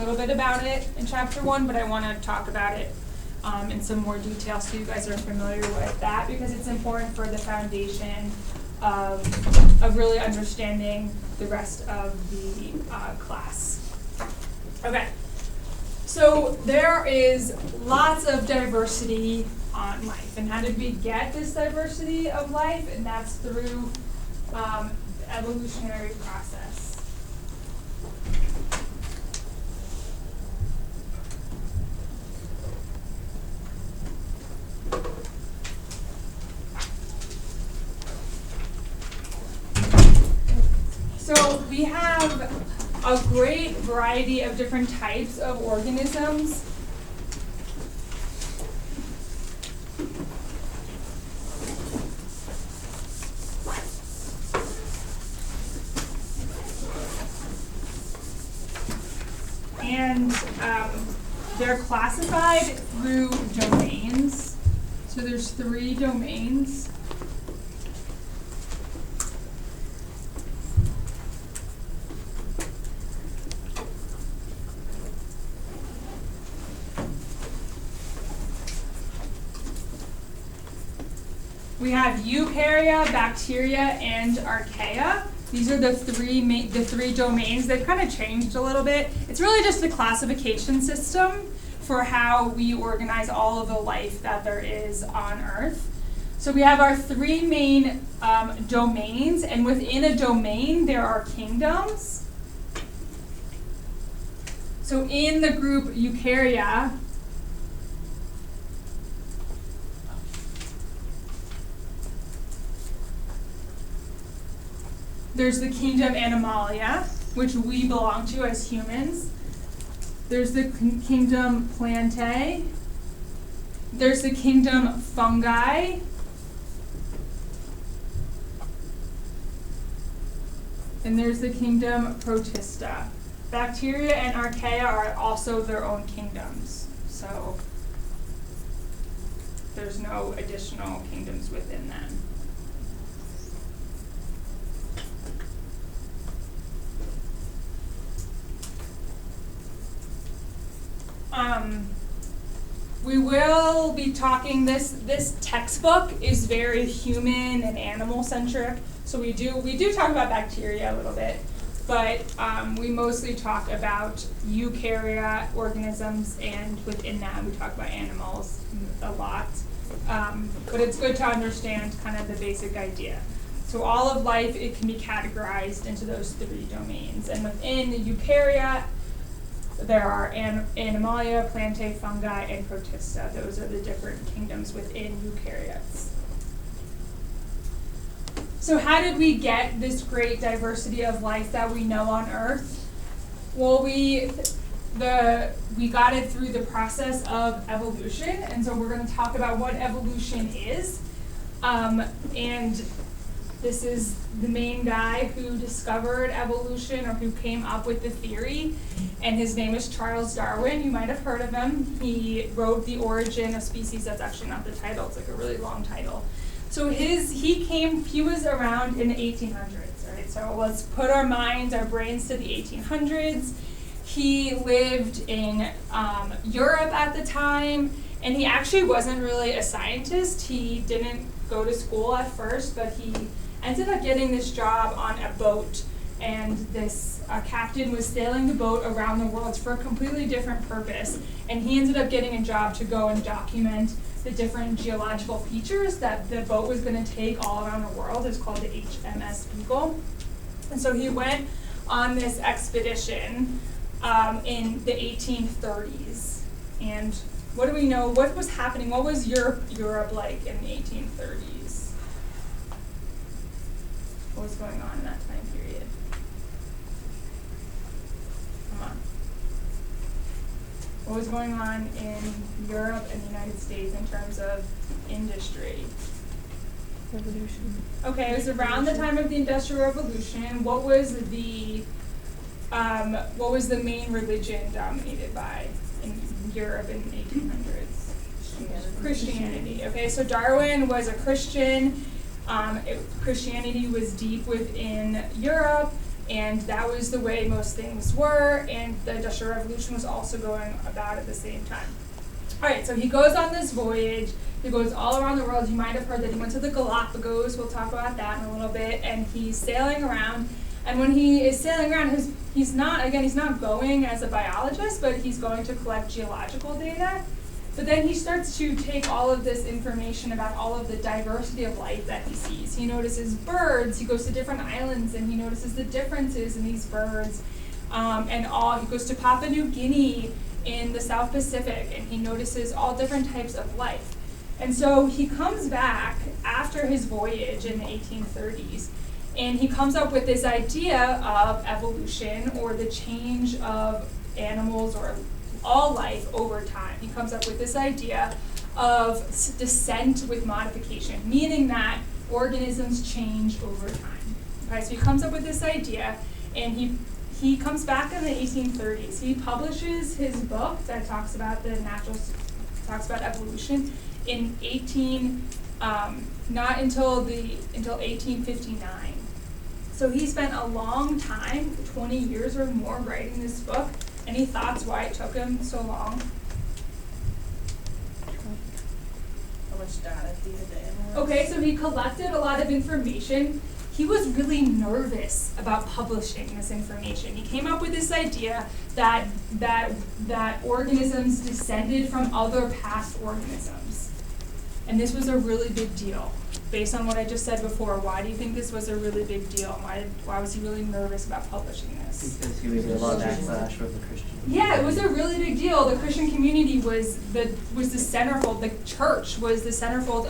little bit about it in chapter 1, but I want to talk about it in some more detail so you guys are familiar with that, because it's important for the foundation of really understanding the rest of the class. Okay, so there is lots of diversity on life, and how did we get this diversity of life? And that's through the evolutionary process. So we have a great variety of different types of organisms. And they're classified through domains. So there's 3 domains. We have eukarya, bacteria, and archaea. These are the three domains. They've kind of changed a little bit. It's really just a classification system for how we organize all of the life that there is on Earth. So we have our 3 main domains, and within a domain there are kingdoms. So in the group eukarya, there's the kingdom Animalia, which we belong to as humans. There's the kingdom Plantae. There's the kingdom Fungi. And there's the kingdom Protista. Bacteria and archaea are also their own kingdoms. So there's no additional kingdoms within them. We will be talking, this textbook is very human and animal centric, so we do talk about bacteria a little bit, but we mostly talk about eukarya organisms, and within that we talk about animals a lot. But it's good to understand kind of the basic idea. So all of life, it can be categorized into those 3 domains, and within the eukarya, there are Animalia, Plantae, Fungi, and Protista. Those are the different kingdoms within eukaryotes. So how did we get this great diversity of life that we know on Earth? Well, we got it through the process of evolution, and so we're going to talk about what evolution is. And this is the main guy who discovered evolution, or who came up with the theory, and his name is Charles Darwin. You might have heard of him. He wrote The Origin of Species. That's actually not the title. It's like a really long title. So he was around in the 1800s, right? So let's put our brains to the 1800s. He lived in Europe at the time, and he actually wasn't really a scientist. He didn't go to school at first, but he ended up getting this job on a boat, and this captain was sailing the boat around the world for a completely different purpose, and he ended up getting a job to go and document the different geological features that the boat was going to take all around the world. It's called the HMS Beagle. And so he went on this expedition in the 1830s. And what do we know? What was happening? What was Europe like in the 1830s? What was going on in that time period? Come on. What was going on in Europe and the United States in terms of industry? Revolution. Okay, it was around the time of the Industrial Revolution. What was the main religion dominated by in Europe in the 1800s? Christianity. Okay, so Darwin was a Christian. Christianity was deep within Europe, And that was the way most things were, and the Industrial Revolution was also going about at the same time. All right, so he goes on this voyage. He goes all around the world. You might have heard that he went to the Galapagos. We'll talk about that in a little bit. And he's sailing around. And when he is sailing around, he's not going as a biologist, but he's going to collect geological data. But then he starts to take all of this information about all of the diversity of life that he sees. He notices birds. He goes to different islands, and he notices the differences in these birds. He goes to Papua New Guinea in the South Pacific, and he notices all different types of life. And so he comes back after his voyage in the 1830s, and he comes up with this idea of evolution, or the change of animals or all life over time. He comes up with this idea of descent with modification, meaning that organisms change over time. Okay, so he comes up with this idea, and he comes back in the 1830s. He publishes his book that talks about evolution in not until 1859. So he spent a long time, 20 years or more, writing this book. Any thoughts why it took him so long? How much data he had to analyze? Okay, so he collected a lot of information. He was really nervous about publishing this information. He came up with this idea that organisms descended from other past organisms. And this was a really big deal. Based on what I just said before, why do you think this was a really big deal? Why was he really nervous about publishing this? Because he was a lot of backlash from the Christians. Yeah, it was a really big deal. The Christian community was the centerfold. The church was the centerfold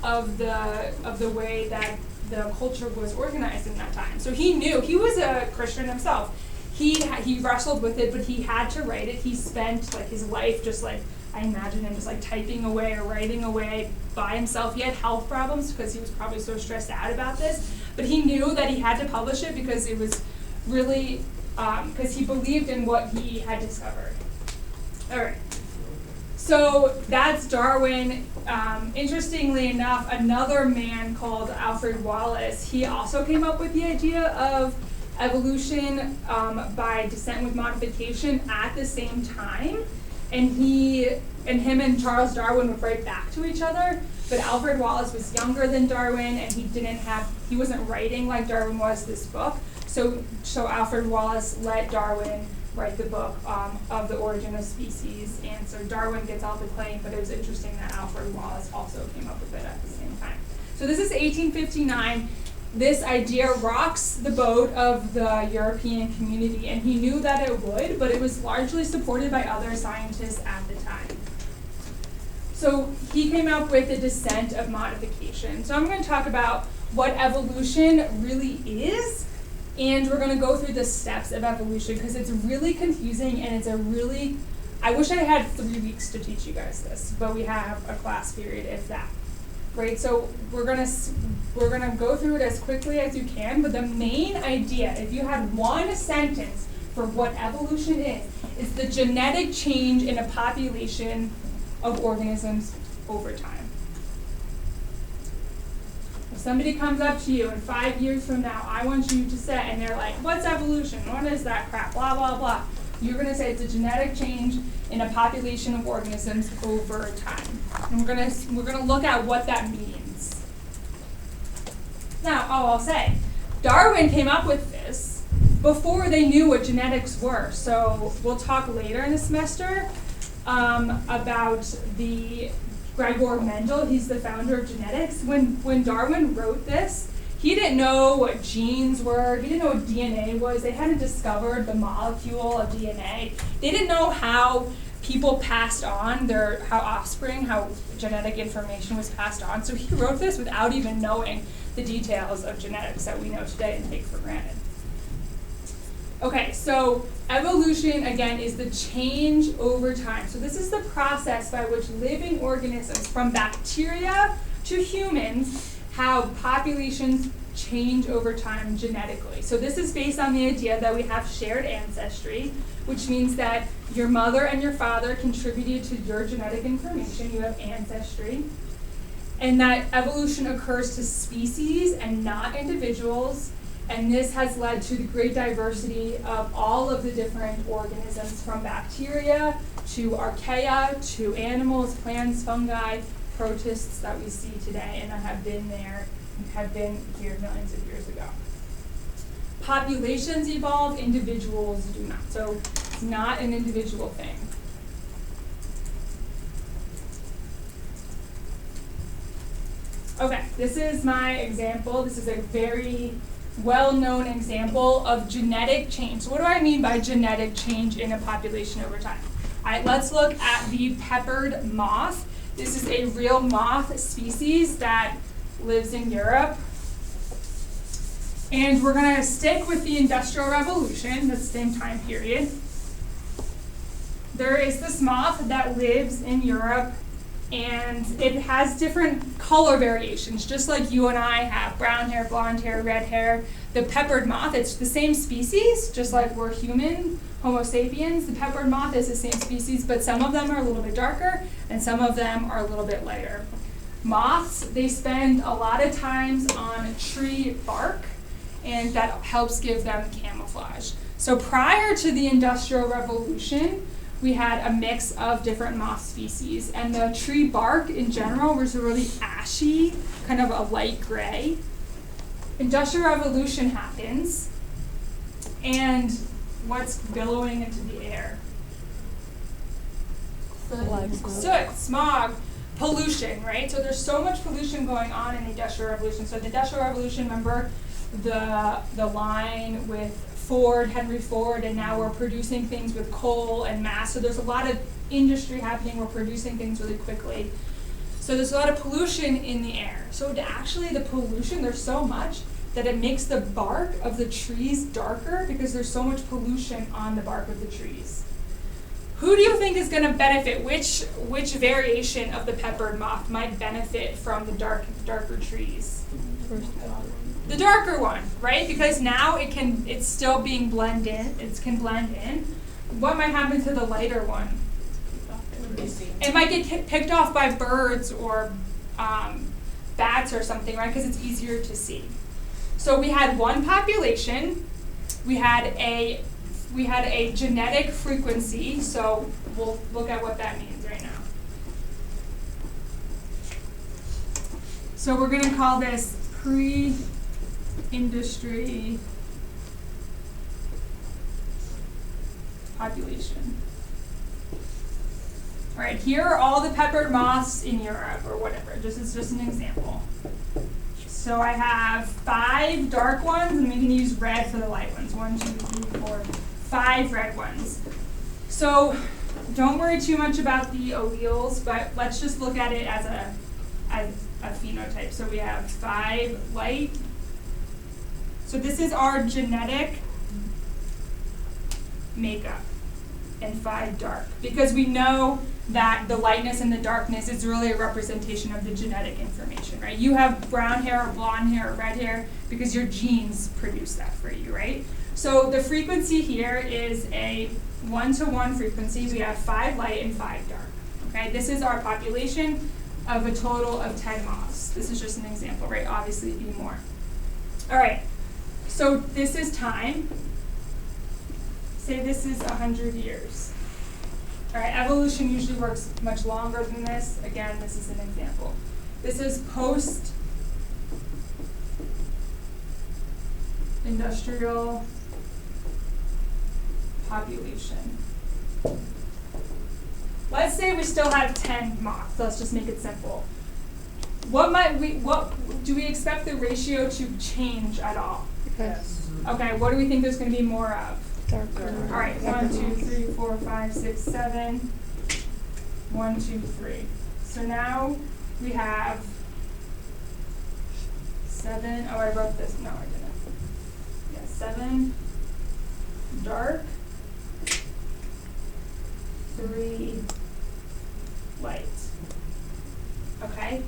of the way that the culture was organized in that time. So he knew, he was a Christian himself. He wrestled with it, but he had to write it. He spent his life just I imagine him just typing away or writing away by himself. He had health problems because he was probably so stressed out about this, but he knew that he had to publish it because it was really, because he believed in what he had discovered. All right. So that's Darwin. Interestingly enough, another man called Alfred Wallace, he also came up with the idea of evolution by descent with modification at the same time. And him and Charles Darwin would write back to each other, but Alfred Wallace was younger than Darwin, and he wasn't writing like Darwin was this book. So Alfred Wallace let Darwin write the book of The Origin of Species, and so Darwin gets all the claim, but it was interesting that Alfred Wallace also came up with it at the same time. So this is 1859. This idea rocks the boat of the European community, and he knew that it would, but it was largely supported by other scientists at the time. So he came up with the descent of modification. So I'm going to talk about what evolution really is, and we're going to go through the steps of evolution because it's really confusing, and I wish I had 3 weeks to teach you guys this, but we have a class period, if that. Right, so we're gonna go through it as quickly as you can, but the main idea, if you had one sentence for what evolution is the genetic change in a population of organisms over time. If somebody comes up to you in 5 years from now, I want you to say, and they're like, what's evolution? What is that crap? Blah, blah, blah. You're going to say it's a genetic change in a population of organisms over time. And we're going to look at what that means. Now, I'll say, Darwin came up with this before they knew what genetics were. So we'll talk later in the semester about the Gregor Mendel. He's the founder of genetics. When Darwin wrote this, he didn't know what genes were. He didn't know what DNA was. They hadn't discovered the molecule of DNA. They didn't know how people passed on how genetic information was passed on. So he wrote this without even knowing the details of genetics that we know today and take for granted. Okay, so evolution, again, is the change over time. So this is the process by which living organisms, from bacteria to humans, how populations change over time genetically. So this is based on the idea that we have shared ancestry, which means that your mother and your father contributed to your genetic information. You have ancestry. And that evolution occurs to species and not individuals. And this has led to the great diversity of all of the different organisms, from bacteria to archaea to animals, plants, fungi, protists that we see today and that have been there, have been here millions of years ago. Populations evolve, individuals do not. So it's not an individual thing. Okay, this is my example. This is a very well-known example of genetic change. So what do I mean by genetic change in a population over time? All right, let's look at the peppered moth. This is a real moth species that lives in Europe. And we're going to stick with the Industrial Revolution, the same time period. There is this moth that lives in Europe, and it has different color variations, just like you and I have brown hair, blonde hair, red hair. The peppered moth, it's the same species, just like we're human, Homo sapiens. The peppered moth is the same species, but some of them are a little bit darker, and some of them are a little bit lighter. Moths, they spend a lot of times on tree bark, and that helps give them camouflage. So prior to the Industrial Revolution, we had a mix of different moth species, and the tree bark in general was really ashy, kind of a light gray. Industrial Revolution happens, and what's billowing into the air? Soot, smog, pollution, right? So there's so much pollution going on in the Industrial Revolution. So the Industrial Revolution, remember the line with Ford, Henry Ford, and now we're producing things with coal and mass. So there's a lot of industry happening. We're producing things really quickly. So there's a lot of pollution in the air. So actually the pollution, there's so much that it makes the bark of the trees darker because there's so much pollution on the bark of the trees. Who do you think is going to benefit? Which variation of the peppered moth might benefit from the darker trees? The darker one, right? Because now it's still being blended in. It can blend in. What might happen to the lighter one? It might get picked off by birds or bats or something, right? Because it's easier to see. So we had one population. We had a genetic frequency. So we'll look at what that means right now. So we're going to call this pre-industry population. All right, here are all the peppered moths in Europe or whatever. This is just an example. So I have 5 dark ones, and we can use red for the light ones. 1, 2, 3, 4, 5 red ones. So don't worry too much about the alleles, but let's just look at it as a phenotype. So we have 5 light. So this is our genetic makeup, and 5 dark, because we know that the lightness and the darkness is really a representation of the genetic information, right? You have brown hair or blonde hair or red hair because your genes produce that for you, right? So the frequency here is a 1-to-1 frequency. We have 5 light and 5 dark, okay? This is our population of a total of 10 moths. This is just an example, right? Obviously it'd be more. All right, so this is time. Say this is 100 years. All right, evolution usually works much longer than this. Again, this is an example. This is post-industrial population. Let's say we still have 10 moths. Let's just make it simple. What do we expect the ratio to change at all? Yes. Okay, what do we think there's going to be more of? Darker. All right, 1, 2, 3, 4, 5, 6, 7. 1, 2, 3. So now we have 7. Oh, I wrote this. No, I didn't. Yeah, 7 dark, 3 light. Okay?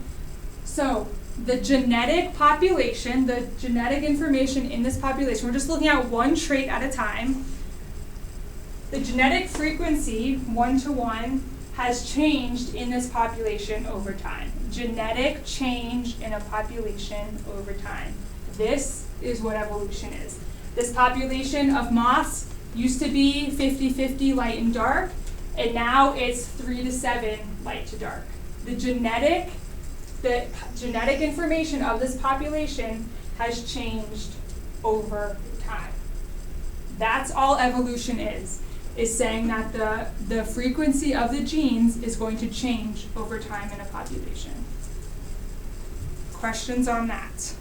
So the genetic population, the genetic information in this population, we're just looking at one trait at a time. The genetic frequency, 1-to-1, has changed in this population over time. Genetic change in a population over time. This is what evolution is. This population of moths used to be 50-50 light and dark, and now it's 3 to 7 light to dark. The genetic information of this population has changed over time. That's all evolution is saying that the frequency of the genes is going to change over time in a population. Questions on that?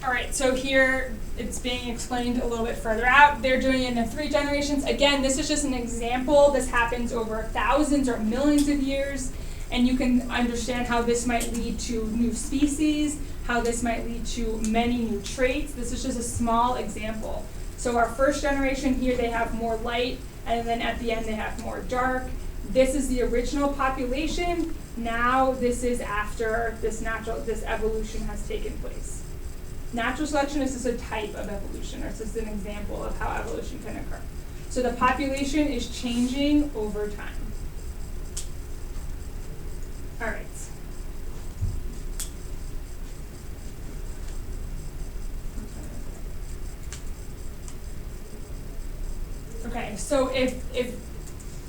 All right, so here it's being explained a little bit further out. They're doing it in 3 generations. Again, this is just an example. This happens over thousands or millions of years, and you can understand how this might lead to new species, how this might lead to many new traits. This is just a small example. So our first generation here, they have more light, and then at the end they have more dark. This is the original population. Now this is after this evolution has taken place. Natural selection is just a type of evolution, or it's just an example of how evolution can occur. So the population is changing over time. All right. Okay, so if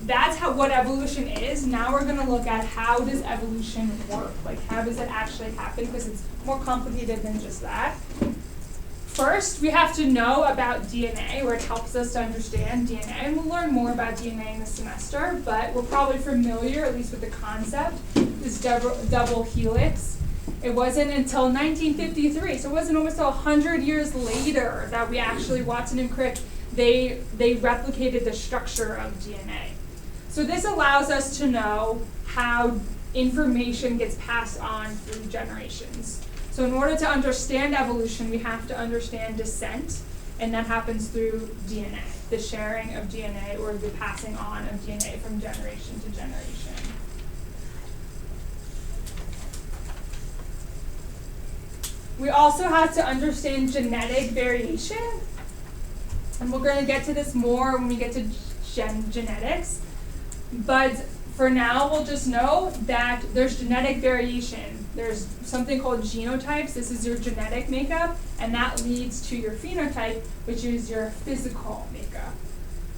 that's what evolution is, now we're going to look at how does evolution work? Like, how does it actually happen? Because it's more complicated than just that. First, we have to know about DNA, where it helps us to understand DNA, and we'll learn more about DNA in the semester, but we're probably familiar, at least with the concept, this double helix. It wasn't until 1953, so it wasn't almost 100 years later that we actually, Watson and Crick, they replicated the structure of DNA. So this allows us to know how information gets passed on through generations. So in order to understand evolution, we have to understand descent, and that happens through DNA, the sharing of DNA or the passing on of DNA from generation to generation. We also have to understand genetic variation, and we're going to get to this more when we get to genetics. But for now, we'll just know that there's genetic variation. There's something called genotypes. This is your genetic makeup, and that leads to your phenotype, which is your physical makeup.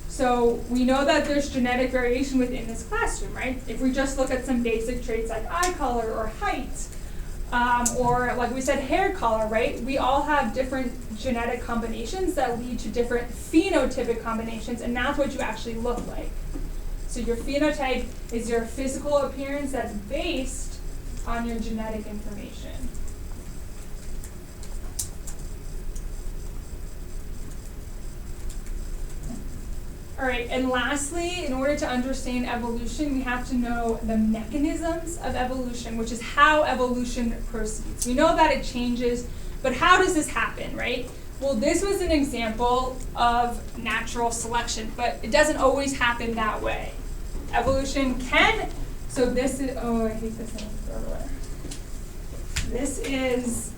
So we know that there's genetic variation within this classroom, right? If we just look at some basic traits like eye color or height, or like we said, hair color, right? We all have different genetic combinations that lead to different phenotypic combinations, and that's what you actually look like. So your phenotype is your physical appearance that's based on your genetic information. All right, and lastly, in order to understand evolution, we have to know the mechanisms of evolution, which is how evolution proceeds. We know that it changes, but how does this happen, right? Well, this was an example of natural selection, but it doesn't always happen that way. Evolution can, so this is, oh, I hate this thing, throw it away. This is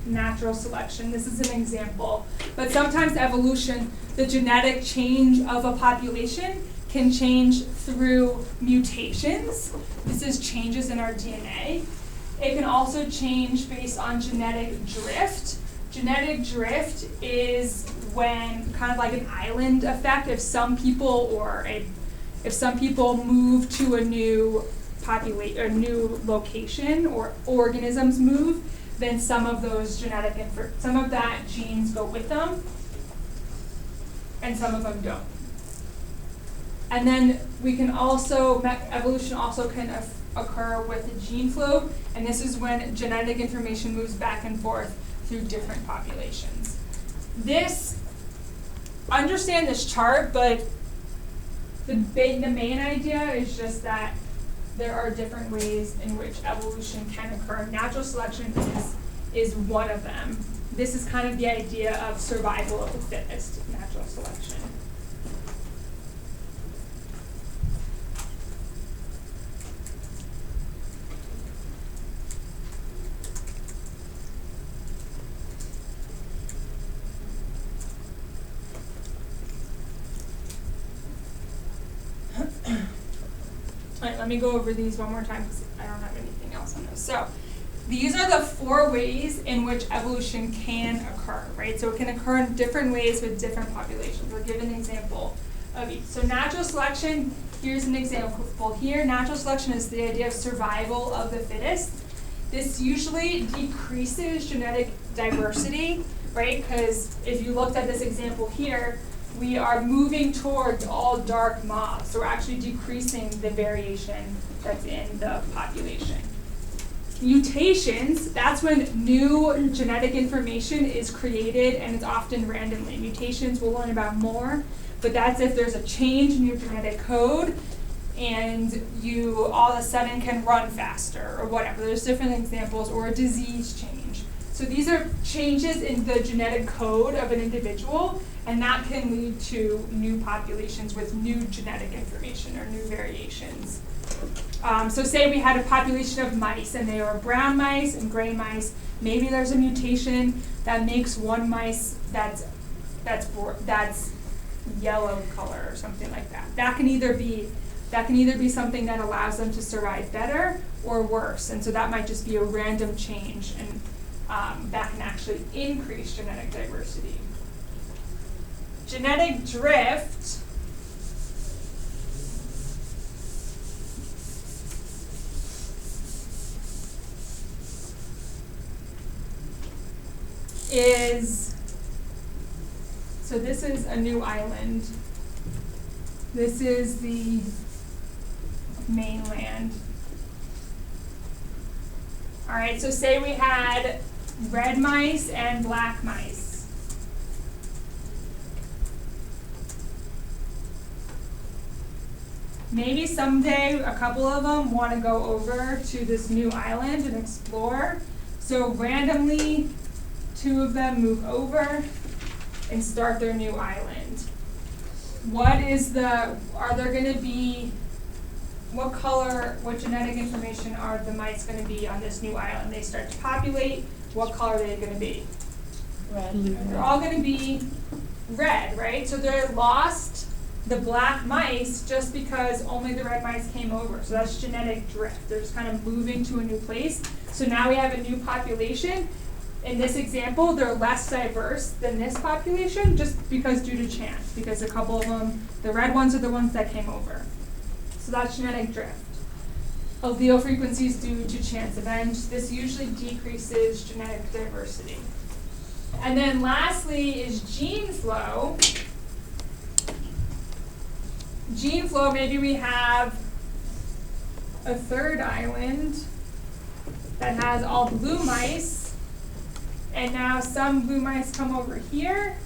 natural selection. This is an example. But sometimes evolution, the genetic change of a population can change through mutations. This is changes in our DNA. It can also change based on genetic drift. Genetic drift is when, kind of like an island effect, if some people move to a new location, or organisms move, then some of that genes go with them, and some of them don't. And then we can also, evolution also can occur with gene flow, and this is when genetic information moves back and forth through different populations. Understand this chart, but the main idea is just that there are different ways in which evolution can occur. Natural selection is one of them. This is kind of the idea of survival of the fittest, natural selection. Alright, let me go over these one more time because I don't have anything else on this. So, these are the 4 ways in which evolution can occur, right? So it can occur in different ways with different populations. I'll give an example of each. So natural selection, here's an example here. Natural selection is the idea of survival of the fittest. This usually decreases genetic diversity, right? Because if you looked at this example here, we are moving towards all dark mobs. So we're actually decreasing the variation that's in the population. Mutations, that's when new genetic information is created, and it's often randomly. Mutations we'll learn about more, but that's if there's a change in your genetic code and you all of a sudden can run faster or whatever. There's different examples, or a disease change. So these are changes in the genetic code of an individual, and that can lead to new populations with new genetic information or new variations. So say we had a population of mice, and they are brown mice and gray mice. Maybe there's a mutation that makes one mice that's yellow color or something like that. That can either be something that allows them to survive better or worse, and so that might just be a random change, and that can actually increase genetic diversity. Genetic drift so this is a new island. This is the mainland. All right, so say we had red mice and black mice. Maybe someday a couple of them want to go over to this new island and explore. So randomly, 2 of them move over and start their new island. What genetic information are the mice going to be on this new island? They start to populate. What color are they going to be? Red. They're all going to be red, right? So they lost the black mice just because only the red mice came over. So that's genetic drift. They're just kind of moving to a new place. So now we have a new population. In this example, they're less diverse than this population just because due to chance, because a couple of them, the red ones are the ones that came over. So that's genetic drift. Allele frequencies due to chance events. This usually decreases genetic diversity. And then lastly is gene flow. Gene flow, maybe we have a 3rd island that has all blue mice. And now some blue mice come over here,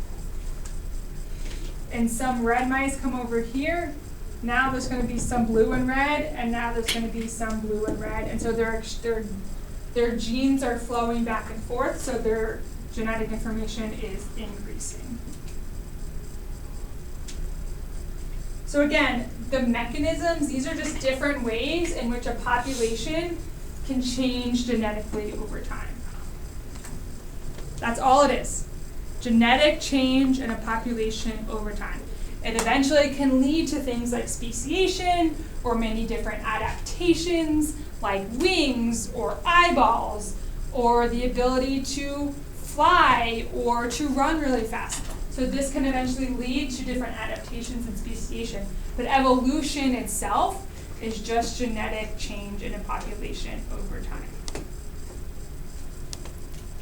and some red mice come over here. Now there's going to be some blue and red, and now there's going to be some blue and red. And so their genes are flowing back and forth, so their genetic information is increasing. So again, the mechanisms, these are just different ways in which a population can change genetically over time. That's all it is. Genetic change in a population over time. It eventually can lead to things like speciation or many different adaptations like wings or eyeballs or the ability to fly or to run really fast. So this can eventually lead to different adaptations and speciation. But evolution itself is just genetic change in a population over time.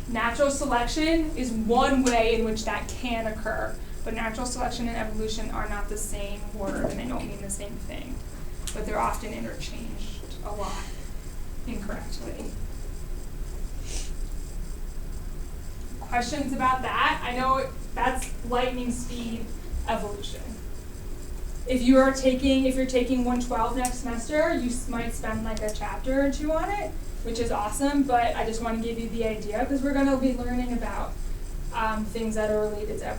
Natural selection is one way in which that can occur, but natural selection and evolution are not the same word, and they don't mean the same thing, but they're often interchanged a lot incorrectly. Questions about that? I know that's lightning speed evolution. If you're taking 112 next semester, you might spend like a chapter or 2 on it, which is awesome, but I just want to give you the idea because we're going to be learning about things that are related to evolution.